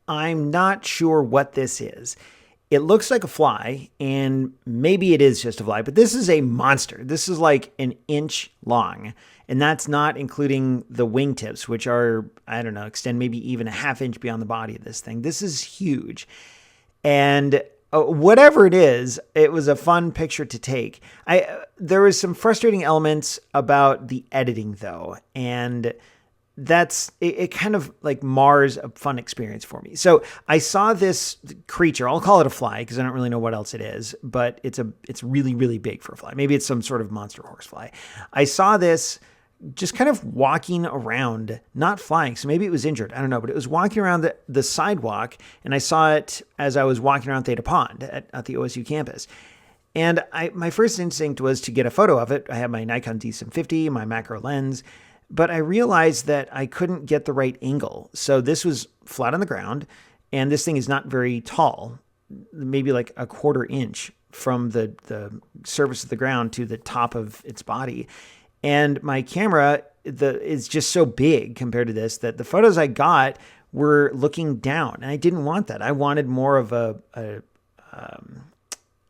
I'm not sure what this is. It looks like a fly, and maybe it is just a fly, but this is a monster. This is like an inch long, and that's not including the wingtips, which are, I don't know, extend maybe even a half inch beyond the body of this thing. This is huge. And whatever it is, it was a fun picture to take. There was some frustrating elements about the editing, though, and it kind of like mars a fun experience for me. So I saw this creature. I'll call it a fly because I don't really know what else it is, but it's really, really big for a fly. Maybe it's some sort of monster horsefly. I saw this just kind of walking around, not flying. So maybe it was injured. I don't know, but it was walking around the sidewalk, and I saw it as I was walking around Theta Pond at the OSU campus. And my first instinct was to get a photo of it. I have my Nikon D750, my macro lens, but I realized that I couldn't get the right angle. So this was flat on the ground, and this thing is not very tall, maybe like a quarter inch from the surface of the ground to the top of its body. And my camera is just so big compared to this that the photos I got were looking down, and I didn't want that. I wanted more of an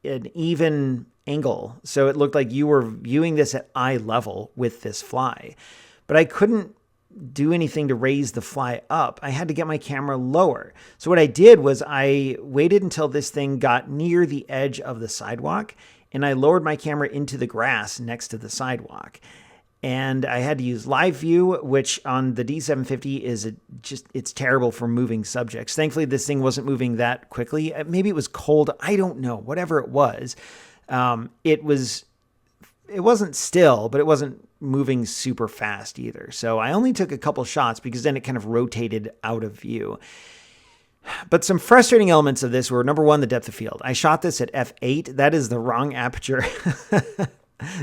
even angle, so it looked like you were viewing this at eye level with this fly. But I couldn't do anything to raise the fly up. I had to get my camera lower. So what I did was I waited until this thing got near the edge of the sidewalk, and I lowered my camera into the grass next to the sidewalk. And I had to use live view, which on the D750 it's terrible for moving subjects. Thankfully, this thing wasn't moving that quickly. Maybe it was cold. I don't know. Whatever it was, it wasn't still, but it wasn't moving super fast either. So I only took a couple shots because then it kind of rotated out of view. But some frustrating elements of this were, number one, the depth of field. I shot this at f8. That is the wrong aperture.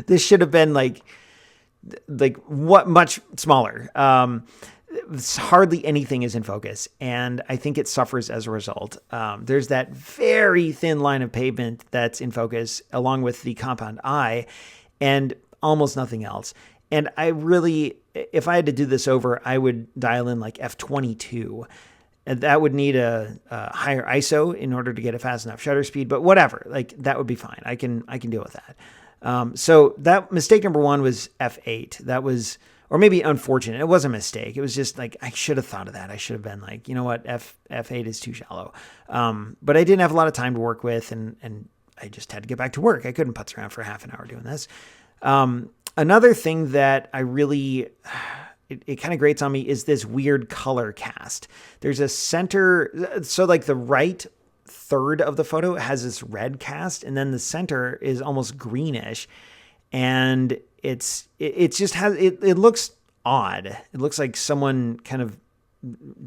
This should have been like what, much smaller. Hardly anything is in focus, and I think it suffers as a result. There's that very thin line of pavement that's in focus, along with the compound eye, and almost nothing else. And I really, if I had to do this over, I would dial in like f22. And that would need a higher ISO in order to get a fast enough shutter speed, but whatever, like that would be fine. I can deal with that. So that mistake number one was f8. That was, or maybe unfortunate. It wasn't a mistake. It was just like, I should have thought of that. I should have been like, you know what, f8 is too shallow. But I didn't have a lot of time to work with, and I just had to get back to work. I couldn't putz around for half an hour doing this. Another thing that I really, it kind of grates on me is this weird color cast. There's a center, so like the right third of the photo has this red cast, and then the center is almost greenish, and it looks odd. It looks like someone kind of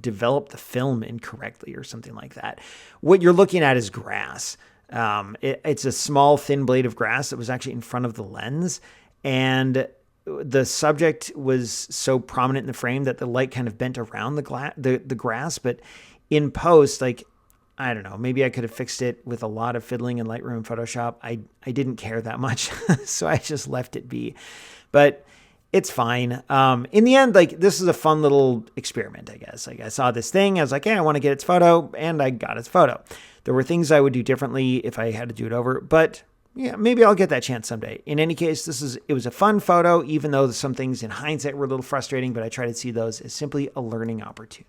developed the film incorrectly or something like that. What you're looking at is grass. It's a small, thin blade of grass that was actually in front of the lens, and the subject was so prominent in the frame that the light kind of bent around the grass. But in post, like, I don't know, maybe I could have fixed it with a lot of fiddling in Lightroom and Photoshop. I didn't care that much, so I just left it be. But it's fine. In the end, like, this is a fun little experiment, I guess. Like, I saw this thing, I was like, hey, I want to get its photo, and I got its photo. There were things I would do differently if I had to do it over, but yeah, maybe I'll get that chance someday. In any case, it was a fun photo, even though some things in hindsight were a little frustrating, but I try to see those as simply a learning opportunity.